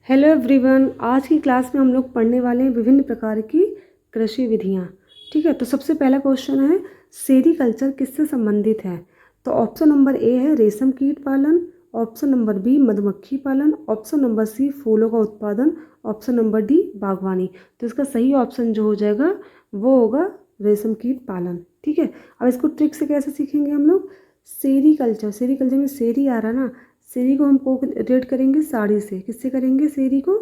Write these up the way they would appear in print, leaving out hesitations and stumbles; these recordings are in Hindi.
हेलो एवरीवन, आज की क्लास में हम लोग पढ़ने वाले हैं विभिन्न प्रकार की कृषि विधियाँ। ठीक है, तो सबसे पहला क्वेश्चन है सेरीकल्चर किससे संबंधित है। तो ऑप्शन नंबर ए है रेशम कीट पालन, ऑप्शन नंबर बी मधुमक्खी पालन, ऑप्शन नंबर सी फूलों का उत्पादन, ऑप्शन नंबर डी बागवानी। तो इसका सही ऑप्शन जो हो जाएगा वो होगा रेशम कीट पालन। ठीक है, अब इसको ट्रिक से कैसे सीखेंगे हम लोग। सेरीकल्चर में सेरी आ रहा ना, सेरी को हम रेट करेंगे साड़ी से। किससे करेंगे, सेरी को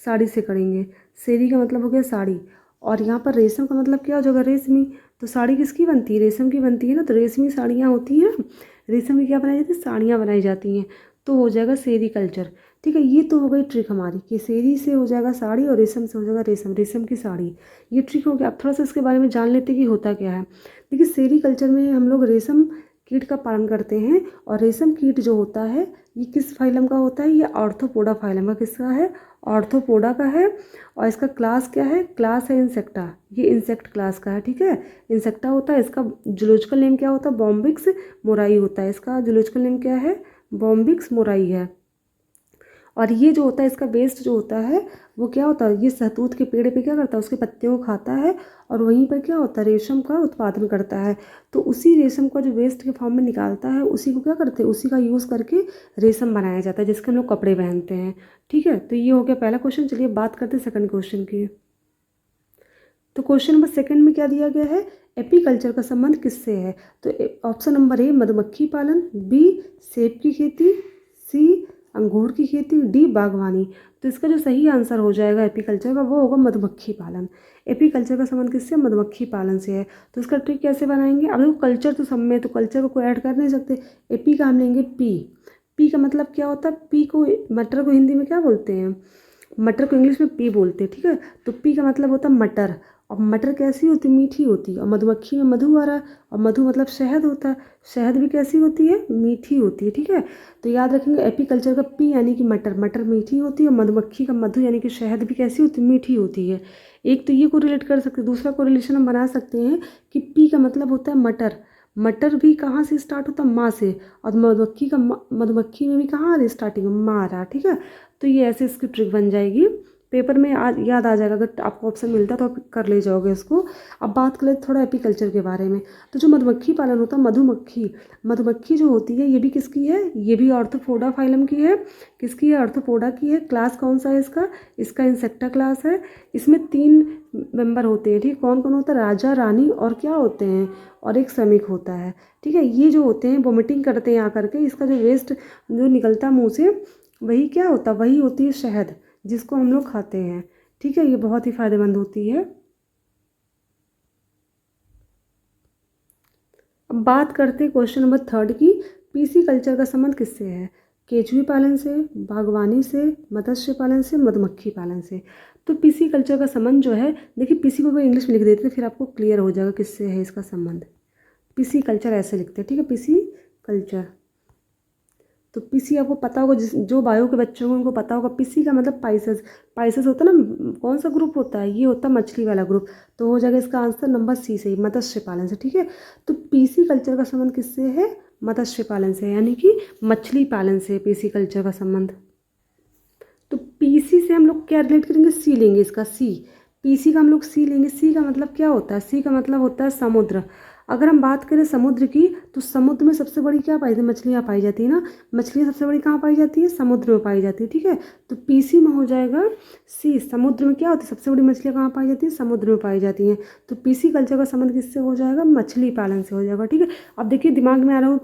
साड़ी से करेंगे। सेरी का मतलब हो गया साड़ी, और यहाँ पर रेशम का मतलब क्या हो जाएगा, रेशमी। तो साड़ी किसकी बनती है, रेशम की बनती है ना, तो रेशमी साड़ियाँ होती हैं ना, रेशम की क्या बनाई जाती है, साड़ियाँ बनाई जाती हैं। तो हो जाएगा सेरीकल्चर। ठीक है, ये तो हो गई ट्रिक हमारी कि सेरी से हो जाएगा साड़ी और रेशम से हो जाएगा रेशम की साड़ी। ये ट्रिक हो गया। अब थोड़ा सा इसके बारे में जान लेते कि होता क्या है। देखिए, सेरीकल्चर में हम लोग रेशम कीट का पालन करते हैं, और रेशम कीट जो होता है ये किस फाइलम का होता है, ये आर्थ्रोपोडा फाइलम का। किसका है, आर्थ्रोपोडा का है। और इसका क्लास क्या है, क्लास है इंसेक्टा। ये इंसेक्ट क्लास का है। ठीक है, इंसेक्टा होता है। इसका जूलॉजिकल नेम क्या होता है, बॉम्बिक्स मोराई होता है। इसका जूलॉजिकल नेम क्या है, बॉम्बिक्स मोराई है। और ये जो होता है इसका वेस्ट जो होता है वो क्या होता है, ये सहतूत के पेड़ पे क्या करता है, उसके पत्तियों को खाता है, और वहीं पर क्या होता है, रेशम का उत्पादन करता है। तो उसी रेशम का जो वेस्ट के फॉर्म में निकालता है उसी को क्या करते हैं, उसी का यूज़ करके रेशम बनाया जाता है, जिसके हम लोग कपड़े पहनते हैं। ठीक है, तो ये हो गया पहला क्वेश्चन। चलिए बात करते हैं सेकंड क्वेश्चन की। तो क्वेश्चन नंबर सेकंड में क्या दिया गया है, एपीकल्चर का संबंध किससे है। तो ऑप्शन नंबर ए मधुमक्खी पालन, बी सेब की खेती, सी अंगूर की खेती, डी बागवानी। तो इसका जो सही आंसर हो जाएगा एपीकल्चर का वो होगा मधुमक्खी पालन। एपीकल्चर का संबंध किससे, मधुमक्खी पालन से है। तो इसका ट्रिक कैसे बनाएंगे। अब देखो कल्चर तो सब में, तो कल्चर को कोई ऐड कर नहीं सकते। एपी का हम लेंगे पी। पी का मतलब क्या होता है, पी को, मटर को हिंदी में क्या बोलते हैं, मटर को इंग्लिश में पी बोलते हैं। ठीक है, तो पी का मतलब होता है मटर। और मटर कैसी होती है, मीठी होती है। और मधुमक्खी में मधु आ रहा है, और मधु मतलब शहद होता है। शहद भी कैसी होती है, मीठी होती है। ठीक है, तो याद रखेंगे एपीकल्चर का पी यानी कि मटर, मटर मीठी होती है। और मधुमक्खी का मधु यानी कि शहद भी कैसी होती है, मीठी होती है। एक तो ये को रिलेट कर सकते हैं, दूसरा को रिलेशन हम बना सकते हैं कि पी का मतलब होता है मटर। मटर भी कहाँ से स्टार्ट होता है, माँ से। और मधुमक्खी का मधुमक्खी में भी कहाँ आ रही स्टार्टिंग में, माँ आ रहा। ठीक है, तो ये ऐसे इसकी ट्रिक बन जाएगी। पेपर में याद आ जाएगा, अगर आपको ऑप्शन मिलता है तो आप कर ले जाओगे इसको। अब बात करें थोड़ा एपीकल्चर के बारे में। तो जो मधुमक्खी पालन होता है, मधुमक्खी, मधुमक्खी जो होती है ये भी किसकी है, ये भी आर्थ्रोपोडा फाइलम की है। किसकी है, आर्थ्रोपोडा की है। क्लास कौन सा है इसका, इसका इंसेक्टा क्लास है। इसमें 3 मेंबर होते हैं। ठीक, कौन कौन होता है, राजा रानी और क्या होते हैं, और एक श्रमिक होता है। ठीक है, ये जो होते हैं वोमिटिंग करते हैं यहाँ करके। इसका जो वेस्ट जो निकलता है मुँह से वही क्या होता है, वही होती है शहद, जिसको हम लोग खाते हैं। ठीक है, ये बहुत ही फायदेमंद होती है। अब बात करते हैं क्वेश्चन नंबर थर्ड की। पीसी कल्चर का संबंध किससे है, केचुए पालन से, बागवानी से, मत्स्य पालन से, मधुमक्खी पालन से। तो पीसी कल्चर का संबंध जो है, देखिए पीसी को मैं इंग्लिश में लिख देती हूँ, फिर आपको क्लियर हो जाएगा किससे है इसका संबंध। पीसी कल्चर ऐसे लिखते हैं। ठीक है, पीसी कल्चर। तो पीसी आपको पता होगा, जिस जो बायो के बच्चों को उनको पता होगा। पीसी का मतलब पाइसेस, पाइसेस होता है ना, कौन सा ग्रुप होता है, ये होता है मछली वाला ग्रुप। तो हो जाएगा इसका आंसर नंबर सी से, मत्स्य पालन से। ठीक है, तो पीसी कल्चर का संबंध किससे है, मत्स्य पालन से, यानी कि मछली पालन से पीसी कल्चर का संबंध। तो पीसी से हम लोग क्या रिलेट करेंगे, सी लेंगे इसका, सी। पीसी का हम लोग सी लेंगे। सी का मतलब क्या होता है, सी का मतलब होता है समुद्र। अगर हम बात करें समुद्र की, तो समुद्र में सबसे बड़ी क्या पाई जाती है, मछलियाँ पाई जाती है ना। मछलियाँ सबसे बड़ी कहाँ पाई जाती है, समुद्र में पाई जाती है। ठीक है, तो पीसी में हो जाएगा सी। समुद्र में क्या होती है, सबसे बड़ी मछलियाँ कहाँ पाई जाती है, समुद्र में पाई जाती हैं। तो पीसी कल्चर का संबंध किससे हो जाएगा, मछली पालन से हो जाएगा। ठीक है, अब देखिए दिमाग में आ रहा हो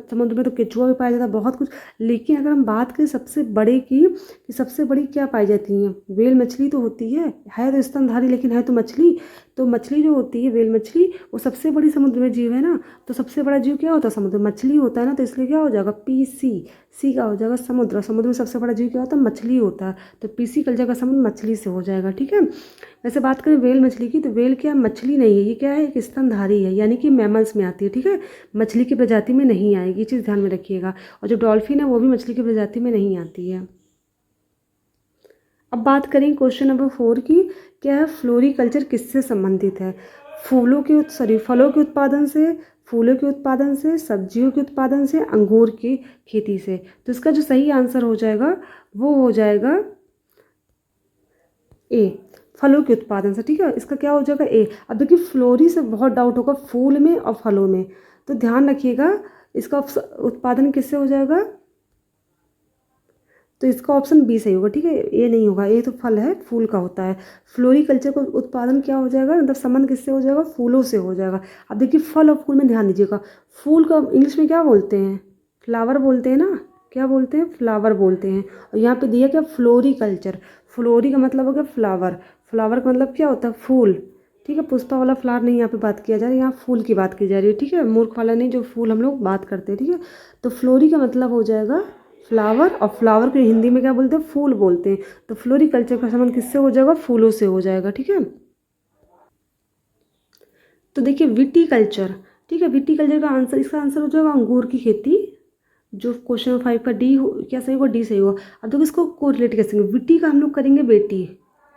समुद्र में तो केचुआ भी पाया जाता है, बहुत कुछ। लेकिन अगर हम बात करें सबसे बड़े की, कि सबसे बड़ी क्या पाई जाती हैं, वेल मछली तो होती है तो स्तनधारी, लेकिन है तो मछली। तो मछली जो होती है, वेल मछली, वो सबसे बड़ी समुद्र में जीव है ना। तो सबसे बड़ा जीव क्या होता है, समुद्र, मछली होता है ना। तो इसलिए क्या हो जाएगा, पीसी। सी का हो जाएगा समुद्र। समुद्र में सबसे बड़ा जीव क्या होता है, मछली होता है। तो पीसी कल्चर का संबंध मछली से हो जाएगा। ठीक है, वैसे बात करें वेल मछली की, तो वेल क्या, मछली नहीं है, ये क्या है, एक स्तनधारी है, यानी कि मैमल्स में आती है। ठीक है, मछली की प्रजाति में नहीं आएगी, ये चीज़ ध्यान में रखिएगा। और जो डॉल्फिन है वो भी मछली की प्रजाति में नहीं आती है। अब बात करें क्वेश्चन नंबर 4 की, क्या है, फ्लोरिकल्चर किससे संबंधित है, फलों के उत्पादन से, फूलों के उत्पादन से, सब्जियों के उत्पादन से, अंगूर की खेती से। तो इसका जो सही आंसर हो जाएगा वो हो जाएगा ए, फलों के उत्पादन से, ठीक है, इसका क्या हो जाएगा ए। अब देखिए फ्लोरी से बहुत डाउट होगा, फूल में और फलों में, तो ध्यान रखिएगा इसका उत्पादन किससे हो जाएगा, तो इसका ऑप्शन बी सही होगा, ठीक है, ए नहीं होगा, ए तो फल है, फूल का होता है। फ्लोरीकल्चर का उत्पादन क्या हो जाएगा, मतलब संबंध किससे हो जाएगा, फूलों से हो जाएगा। अब देखिए फल और फूल में ध्यान दीजिएगा, फूल का इंग्लिश में क्या बोलते हैं, फ्लावर बोलते हैं ना, क्या बोलते हैं, फ्लावर बोलते हैं। और यहाँ पे दिया क्या, फ्लोरीकल्चर, फ्लोरी का मतलब हो गया फ्लावर, फ्लावर का मतलब क्या होता है, फूल, ठीक है। पुष्पा वाला फ्लावर नहीं यहाँ पे बात किया जा रहा है, यहाँ फूल की बात की जा रही है, ठीक है, मूर्ख वाला नहीं, जो फूल हम लोग बात करते हैं, ठीक है। तो फ्लोरी का मतलब हो जाएगा फ्लावर, और फ्लावर के हिंदी में क्या बोलते हैं, फूल बोलते हैं। तो फ्लोरीकल्चर का संबंध किससे हो जाएगा, फूलों से हो जाएगा, ठीक है। तो देखिए विटीकल्चर, ठीक है, विटीकल्चर का आंसर, इसका आंसर हो जाएगा अंगूर की खेती। जो क्वेश्चन 5 का डी हो, क्या सही होगा, डी सही होगा। अब देखो इसको कोरिलेट कैसे करेंगे, विटी का हम लोग करेंगे बेटी,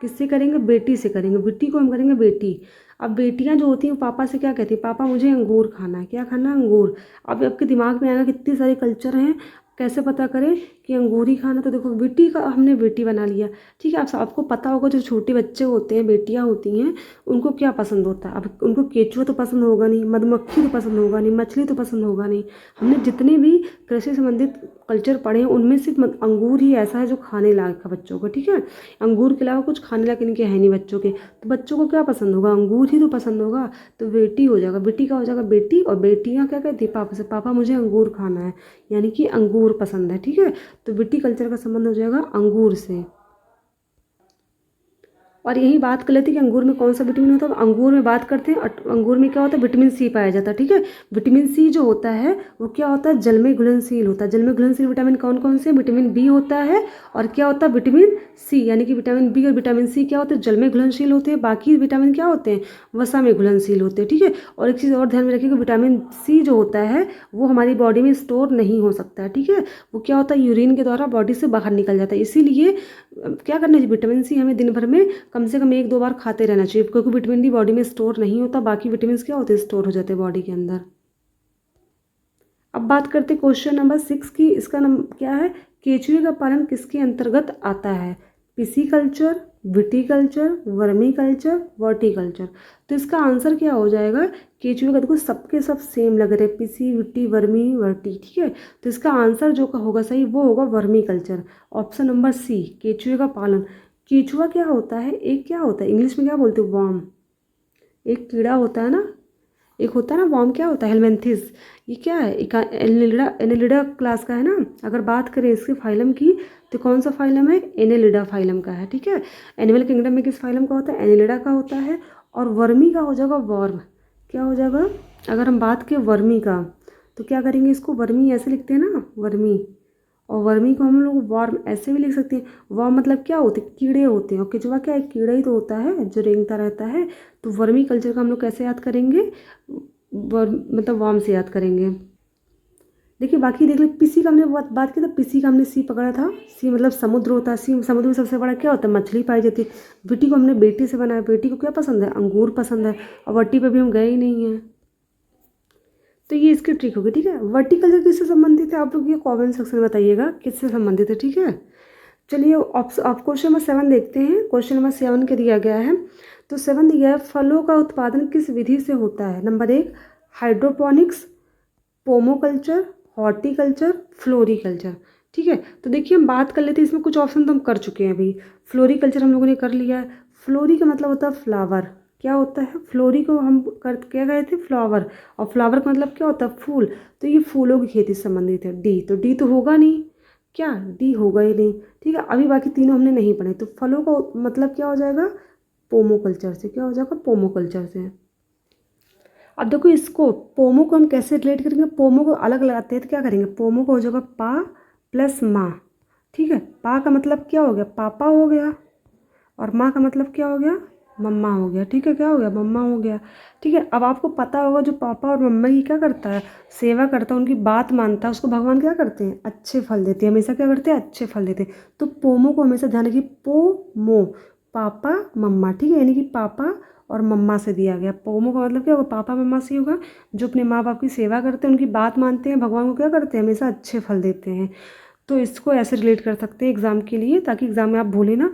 किससे करेंगे, बेटी से करेंगे, विटी को हम करेंगे बेटी। अब बेटियां जो होती हैं पापा से क्या कहती है, पापा मुझे अंगूर खाना है, क्या खाना है, अंगूर। अब आपके दिमाग में आएगा कितने सारे कल्चर हैं, कैसे पता करें कि अंगूर ही खाना, तो देखो बेटी का हमने बेटी बना लिया, ठीक है। आप आपको पता होगा जो छोटे बच्चे होते हैं, बेटियां होती हैं, उनको क्या पसंद होता है, अब उनको केचुआ तो पसंद होगा नहीं, मधुमक्खी तो पसंद होगा नहीं, मछली तो पसंद होगा नहीं। हमने जितने भी कृषि संबंधित कल्चर पढ़े हैं उनमें सिर्फ अंगूर ही ऐसा है जो खाने लायक है बच्चों को, ठीक है। अंगूर के अलावा कुछ खाने लायक इनके है नहीं बच्चों के, तो बच्चों को क्या पसंद होगा, अंगूर ही तो पसंद होगा। तो बेटी हो जाएगा, बेटी का हो जाएगा बेटी, और बेटियाँ क्या कहती है पापा से, पापा मुझे अंगूर खाना है, यानी कि अंगूर पसंद है, ठीक है। तो विटीकल्चर का संबंध हो जाएगा अंगूर से। और यही बात कर लेते हैं कि अंगूर में कौन सा विटामिन होता है। अंगूर में बात करते हैं, अंगूर में क्या होता है, विटामिन सी पाया जाता है, ठीक है। विटामिन सी जो होता है वो क्या होता है, जल में घुलनशील होता है। जल में घुलनशील विटामिन कौन कौन से, विटामिन बी होता है, और क्या होता है, विटामिन सी, यानी कि विटामिन बी और विटामिन सी क्या होते हैं, जल में घुलनशील होते हैं। बाकी विटामिन क्या होते हैं, वसा में घुलनशील होते हैं, ठीक है। और एक चीज़ और ध्यान में रखिएगा, विटामिन सी जो होता है वो हमारी बॉडी में स्टोर नहीं हो सकता है, ठीक है। वो क्या होता है, यूरिन के द्वारा बॉडी से बाहर निकल जाता है। इसीलिए क्या करना चाहिए, विटामिन सी हमें दिन भर में कम से कम 1-2 बार खाते रहना चाहिए, क्योंकि विटामिन डी बॉडी में स्टोर नहीं होता, बाकी विटामिन क्या होते हैं, स्टोर हो जाते हैं बॉडी के अंदर। अब बात करते हैं क्वेश्चन नंबर 6 की। इसका क्या है, केचुए का पालन किसके अंतर्गत आता है, पिसीकल्चर, विटीकल्चर, वर्मीकल्चर, वर्टिकल्चर। तो इसका आंसर क्या हो जाएगा, केचुए का, देखो सबके सब सेम लग रहे हैं, पिसी, विटी, वर्मी, वर्टी, ठीक है। तो इसका आंसर जो का होगा सही वो होगा वर्मीकल्चर, ऑप्शन नंबर सी, केचुए का पालन। केचुआ क्या होता है, एक क्या होता है, इंग्लिश में क्या बोलते हैं, वर्म, एक कीड़ा होता है ना, एक होता है ना वर्म, क्या होता है, हेलमेंथिस। ये क्या है, एक एनेलिडा, एनेलिडा क्लास का है ना। अगर बात करें इसके फाइलम की, तो कौन सा फाइलम है, एनेलिडा फाइलम का है, ठीक है। एनिमल किंगडम में किस फाइलम का होता है, एनेलिडा का होता है। और वर्मी का हो जाएगा वर्म, क्या हो जाएगा, अगर हम बात करें वर्मी का, तो क्या करेंगे, इसको वर्मी ऐसे लिखते हैं ना, वर्मी, और वर्मी को हम लोग वर्म ऐसे भी लिख सकते हैं। वर्म मतलब क्या होते हैं, कीड़े होते हैं, और केचुआ क्या है, कीड़ा ही तो होता है जो रेंगता रहता है। तो वर्मी कल्चर का हम लोग कैसे याद करेंगे, मतलब वर्म से याद करेंगे। देखिए बाकी देख लो, पीसी का हमने बात की, तो पीसी का हमने सी पकड़ा था, सी मतलब समुद्र होता है, सी समुद्र में सबसे बड़ा क्या होता है, मछली पाई जाती है। बेटी को हमने बेटी से बनाया, बेटी को क्या पसंद है, अंगूर पसंद है, और वट्टी पे भी हम गए ही नहीं हैं। तो ये इसकी ट्रिक होगी, ठीक है। वर्टिकल्चर किससे संबंधित है, आप लोग ये कमेंट सेक्शन में बताइएगा किससे संबंधित है, ठीक है। चलिए आप क्वेश्चन नंबर 7 देखते हैं। क्वेश्चन नंबर 7 के दिया गया है, तो 7 दिया है, फलों का उत्पादन किस विधि से होता है। नंबर 1 हाइड्रोपोनिक्स, पोमोकल्चर, हॉर्टिकल्चर, फ्लोरिकल्चर, ठीक है। तो देखिए हम बात कर लेते हैं, इसमें कुछ ऑप्शन तो हम कर चुके हैं अभी। फ्लोरिकल्चर हम लोगों ने कर लिया है। फ्लोरी का मतलब होता है फ्लावर, क्या होता है, फ्लोरी को हम कर क्या गए थे, फ्लावर, और फ्लावर का मतलब क्या होता है, फूल। तो ये फूलों की खेती से संबंधित है। डी, तो डी तो होगा नहीं, क्या डी होगा ही नहीं, ठीक है। अभी बाकी तीनों हमने नहीं पढ़े, तो फलों का मतलब क्या हो जाएगा, पोमोकल्चर से, क्या हो जाएगा, पोमोकल्चर से। अब देखो इसको, पोमो को हम कैसे रिलेट करेंगे, पोमो को अलग लगाते हैं तो क्या करेंगे, पोमो को हो जाएगा पा प्लस माँ, ठीक है। पा का मतलब क्या हो गया, पापा हो गया, और माँ का मतलब क्या हो गया, मम्मा हो गया, ठीक है, क्या हो गया, मम्मा हो गया, ठीक है। अब आपको पता होगा जो पापा और मम्मा की क्या करता है, सेवा करता है, उनकी बात मानता है, उसको भगवान क्या करते हैं, अच्छे फल देते हैं, हमेशा क्या करते हैं, अच्छे फल देते हैं। तो पोमो को हमेशा ध्यान रखिए, पोमो, पापा मम्मा, ठीक है, यानी कि पापा और मम्मा से दिया गया। पोमो का मतलब क्या होगा, पापा मम्मा से होगा, जो अपने माँ बाप की सेवा करते हैं, उनकी बात मानते हैं, भगवान को क्या करते हैं, हमेशा अच्छे फल देते हैं। तो इसको ऐसे रिलेट कर सकते हैं एग्ज़ाम के लिए, ताकि एग्ज़ाम में आप भूलें ना।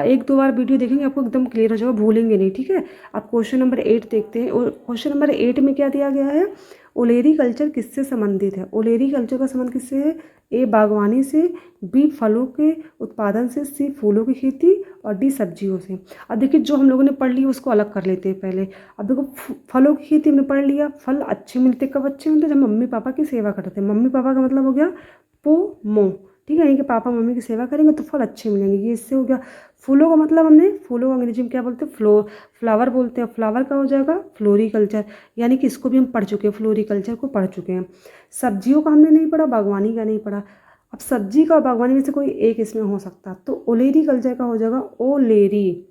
1-2 बार वीडियो देखेंगे आपको एकदम क्लियर हो जाएगा, भूलेंगे नहीं, ठीक है। अब क्वेश्चन नंबर 8 देखते हैं। और क्वेश्चन नंबर 8 में क्या दिया गया है, ओलेरी कल्चर किससे संबंधित है। ओलेरी कल्चर का संबंध किससे है, ए बागवानी से, बी फलों के उत्पादन से, सी फूलों की खेती और डी सब्जियों से। अब देखिए जो हम लोगों ने पढ़ लिया उसको अलग कर लेते हैं पहले। अब देखो फलों की खेती हमने पढ़ लिया, फल अच्छे मिलते कब अच्छे मिलते, जब मम्मी पापा की सेवा करते हैं। मम्मी पापा का मतलब हो गया पोमो, ठीक है, यानी कि पापा मम्मी की सेवा करेंगे तो फल अच्छे मिलेंगे, ये इससे हो गया। फूलों का मतलब हमने, फूलों को अंग्रेजी में क्या बोलते हैं, फ्लावर बोलते हैं। फ्लावर का हो जाएगा फ्लोरिकल्चर, यानी कि इसको भी हम पढ़ चुके हैं, फ्लोरिकल्चर को पढ़ चुके हैं। सब्जियों का हमने नहीं पढ़ा, बागवानी का नहीं पढ़ा। अब सब्जी का और बागवानी में से कोई एक इसमें हो सकता, तो ओलेरी कल्चर का हो जाएगा ओलेरी।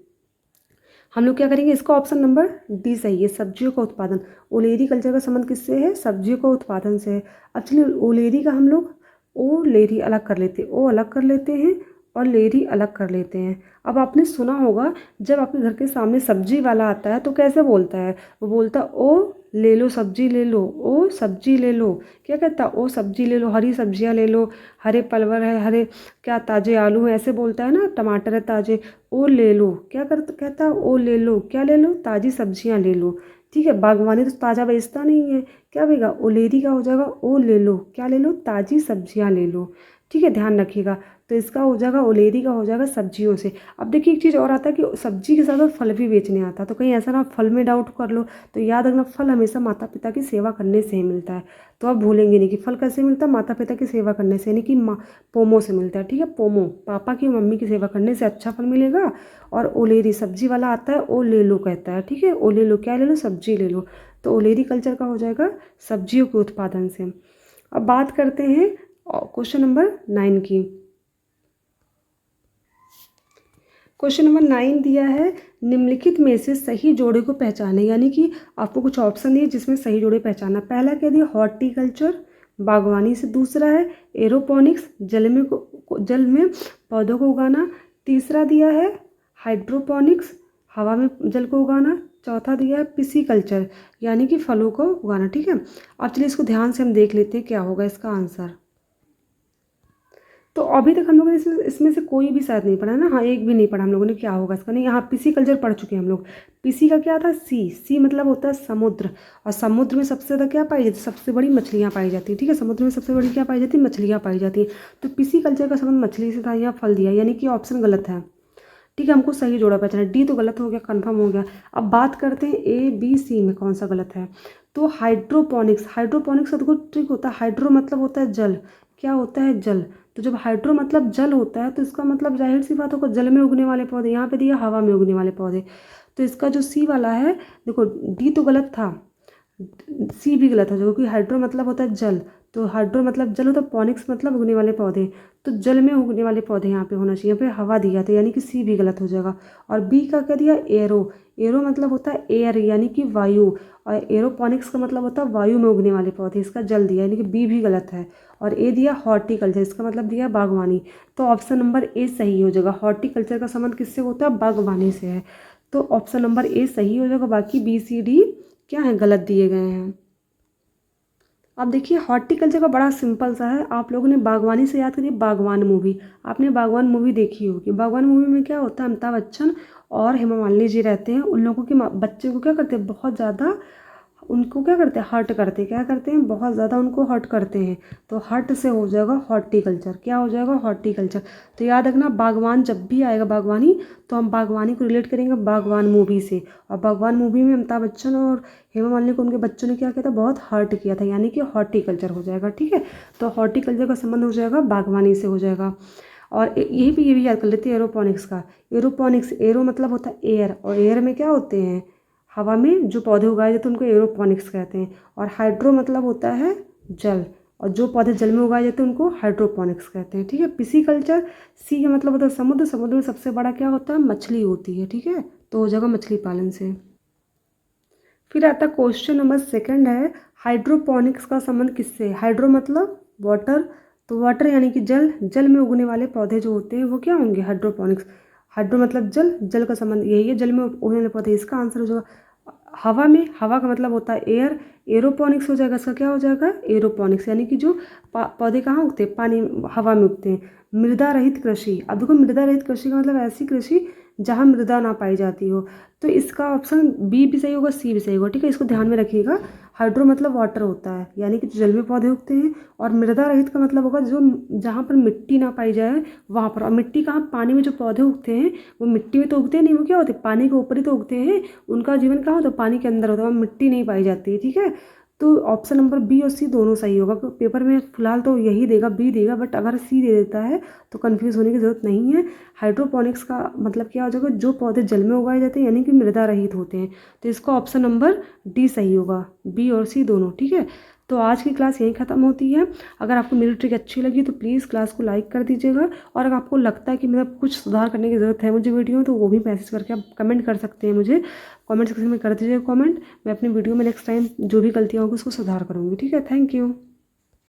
हम लोग क्या करेंगे, इसका ऑप्शन नंबर डी सही है, सब्जियों का उत्पादन। ओलेरी कल्चर का संबंध किससे है, सब्जियों का उत्पादन से है। अब चलिए ओलेरी का हम लोग ओ लेरी अलग कर लेते हैं, ओ अलग कर लेते हैं और लेरी अलग कर लेते हैं। अब आपने सुना होगा जब आपके घर के सामने सब्जी वाला आता है तो कैसे बोलता है, वो बोलता है ओ ले लो सब्जी ले लो, ओ सब्जी ले लो। क्या कहता है, ओ सब्जी ले लो, हरी सब्जियां ले लो, हरे पलवर है, हरे क्या ताज़े आलू हैं, ऐसे बोलता है ना, टमाटर है ताज़े, ओ ले लो। क्या करता कहता है, ओ ले लो, क्या ले लो, ताज़ी सब्जियां ले लो, ठीक है। बागवानी तो ताज़ा बेचता नहीं है, क्या होगा, ओलेरी का हो जाएगा ओ ले लो, क्या ले लो, ताज़ी सब्जियां ले लो, ठीक है, ध्यान रखिएगा। तो इसका हो जाएगा ओलेरी का हो जाएगा सब्जियों से। अब देखिए एक चीज़ और आता है कि सब्जी के साथ साथ फल भी बेचने आता है, तो कहीं ऐसा ना फल में डाउट कर लो, तो याद रखना फल हमेशा माता पिता की सेवा करने से ही मिलता है। तो आप भूलेंगे नहीं कि फल कैसे मिलता है, माता पिता की सेवा करने से, यानी कि पोमो से मिलता है, ठीक है। पोमो पापा की मम्मी की सेवा करने से अच्छा फल मिलेगा। और ओलेरी सब्जी वाला आता है ओ ले लो कहता है, ठीक है, ओ ले लो, क्या ले लो, सब्जी ले लो। तो ओलेरी कल्चर का हो जाएगा सब्जियों के उत्पादन से। अब बात करते हैं क्वेश्चन नंबर 9 की। क्वेश्चन नंबर 9 दिया है, निम्नलिखित में से सही जोड़े को पहचाने, यानी कि आपको कुछ ऑप्शन दिए जिसमें सही जोड़े पहचानना। पहला क्या दिया, हॉर्टिकल्चर बागवानी से, दूसरा है एरोपोनिक्स जल में पौधों को उगाना, तीसरा दिया है हाइड्रोपोनिक्स हवा में जल को उगाना, चौथा दिया है पिसीकल्चर यानी कि फलों को उगाना, ठीक है। अब चलिए इसको ध्यान से हम देख लेते हैं क्या होगा इसका आंसर। तो अभी तक हम लोगों ने इसमें से कोई भी शायद नहीं पढ़ा ना, हाँ एक भी नहीं पढ़ा हम लोगों ने, क्या होगा इसका, नहीं यहाँ पिसीकल्चर पढ़ चुके हैं हम लोग। पिसी का क्या था, सी मतलब होता है समुद्र, और समुद्र में सबसे ज़्यादा क्या पाई जाती है, सबसे बड़ी मछलियाँ पाई जाती है, ठीक है। समुद्र में सबसे बड़ी क्या पाई जाती है, मछलियाँ पाई जाती है। तो पिसीकल्चर का संबंध मछली से था, यहाँ फल दिया, यानी कि ऑप्शन गलत है, ठीक है। हमको सही जोड़ा पहचाना, डी तो गलत हो गया, कन्फर्म हो गया। अब बात करते हैं ए बी सी में कौन सा गलत है। तो हाइड्रोपोनिक्स का तो ट्रिक होता है, हाइड्रो मतलब होता है जल, क्या होता है, जल। तो जब हाइड्रो मतलब जल होता है तो इसका मतलब जाहिर सी बात होगा जल में उगने वाले पौधे, यहाँ पे दिया हवा में उगने वाले पौधे। तो इसका जो सी वाला है, देखो डी तो गलत था, सी भी गलत है, क्योंकि हाइड्रो मतलब होता है जल, तो हाइड्रो मतलब जल होता है, पॉनिक्स मतलब उगने वाले पौधे, तो जल में उगने वाले पौधे यहाँ पे होना चाहिए, यहाँ पे हवा दिया था, यानी कि सी भी गलत हो जाएगा। और बी का क्या दिया, एरो मतलब होता है एयर यानी कि वायु, और एरोपोनिक्स का मतलब होता है वायु में उगने वाले पौधे, इसका जल दिया यानी कि बी भी गलत है। और ए दिया हॉर्टिकल्चर, इसका मतलब दिया बागवानी, तो ऑप्शन नंबर ए सही हो जाएगा। हॉर्टिकल्चर का संबंध किससे होता है, बागवानी से है, तो ऑप्शन नंबर ए सही हो जाएगा। बाकी बी सी डी क्या है, गलत दिए गए हैं। अब देखिए हॉर्टिकल्चर का बड़ा सिंपल सा है, आप लोगों ने बागवानी से याद करिए, बागवान मूवी, आपने बागवान मूवी देखी होगी। बागवान मूवी में क्या होता है, अमिताभ बच्चन और हेमा मालिनी जी रहते हैं, उन लोगों के बच्चे को क्या करते हैं, बहुत ज़्यादा उनको क्या करते हैं, हर्ट करते हैं, क्या करते हैं, बहुत ज़्यादा उनको हर्ट करते हैं। तो हर्ट से हो जाएगा हॉर्टिकल्चर, क्या हो जाएगा, हॉर्टिकल्चर। तो याद रखना बागवान जब भी आएगा बागवानी, तो हम बागवानी को रिलेट करेंगे बागवान मूवी से। और बागवान मूवी में अमिताभ बच्चन और हेमा मालिनी को उनके बच्चों ने क्या किया था, बहुत हर्ट किया था, यानी कि हॉर्टिकल्चर हो जाएगा, ठीक है। तो हॉर्टिकल्चर का संबंध हो जाएगा बागवानी से हो जाएगा। और ये भी याद कर लेते हैं एरोपोनिक्स का। एरोपोनिक्स, एरो मतलब होता है एयर, और एयर में क्या होते हैं, हवा में जो पौधे उगाए जाते हैं उनको एरोपोनिक्स कहते हैं। और हाइड्रो मतलब होता है जल, और जो पौधे जल में उगाए जाते हैं उनको हाइड्रोपोनिक्स कहते हैं, ठीक है। पिसीकल्चर, सी का मतलब होता है समुद्र, समुद्र में सबसे बड़ा क्या होता है, मछली होती है, ठीक है। तो हो जाएगा मछली पालन से। फिर आता क्वेश्चन नंबर 2 है, हाइड्रोपोनिक्स का संबंध किससे है। हाइड्रो मतलब वाटर, तो वाटर यानी कि जल, जल में उगने वाले पौधे जो होते हैं वो क्या होंगे, हाइड्रोपोनिक्स। हाइड्रो मतलब जल, जल का संबंध यही है, जल में उगने वाले पौधे, इसका आंसर हो जाएगा। हवा में, हवा का मतलब होता है एयर, एरोपोनिक्स हो जाएगा, इसका क्या हो जाएगा एरोपोनिक्स, यानी कि जो पौधे कहाँ उगते हैं, पानी हवा में उगते हैं। मृदा रहित कृषि, अब देखो मृदा रहित कृषि का मतलब ऐसी कृषि जहाँ मृदा ना पाई जाती हो। तो इसका ऑप्शन बी भी सही होगा, सी भी सही होगा, ठीक है, इसको ध्यान में रखिएगा। हाइड्रो मतलब वाटर होता है, यानी कि जल में पौधे उगते हैं, और मृदा रहित का मतलब होगा जो जहाँ पर मिट्टी ना पाई जाए वहाँ पर। और मिट्टी कहाँ, पानी में जो पौधे उगते हैं वो मिट्टी में तो उगते नहीं, वो क्या होते हैं पानी के ऊपर ही तो उगते हैं, उनका जीवन कहाँ होता है पानी के अंदर होता है, वहाँ मिट्टी नहीं पाई जाती है, ठीक है। तो ऑप्शन नंबर बी और सी दोनों सही होगा। पेपर में फिलहाल तो यही देगा, बी देगा, बट अगर सी दे देता है तो कन्फ्यूज़ होने की ज़रूरत नहीं है। हाइड्रोपोनिक्स का मतलब क्या हो जाएगा, जो पौधे जल में उगाए जाते हैं यानी कि मृदा रहित होते हैं। तो इसका ऑप्शन नंबर डी सही होगा, बी और सी दोनों, ठीक है। तो आज की क्लास यहीं ख़त्म होती है। अगर आपको मेरी ट्रिक अच्छी लगी तो प्लीज़ क्लास को लाइक कर दीजिएगा, और अगर आपको लगता है कि मतलब कुछ सुधार करने की ज़रूरत है मुझे वीडियो में, तो वो भी मैसेज करके आप कमेंट कर सकते हैं मुझे, कमेंट सेक्शन में कर दीजिएगा कमेंट। मैं अपनी वीडियो में नेक्स्ट टाइम जो भी गलतियाँ होंगी उसको सुधार करूँगी, ठीक है। Thank you.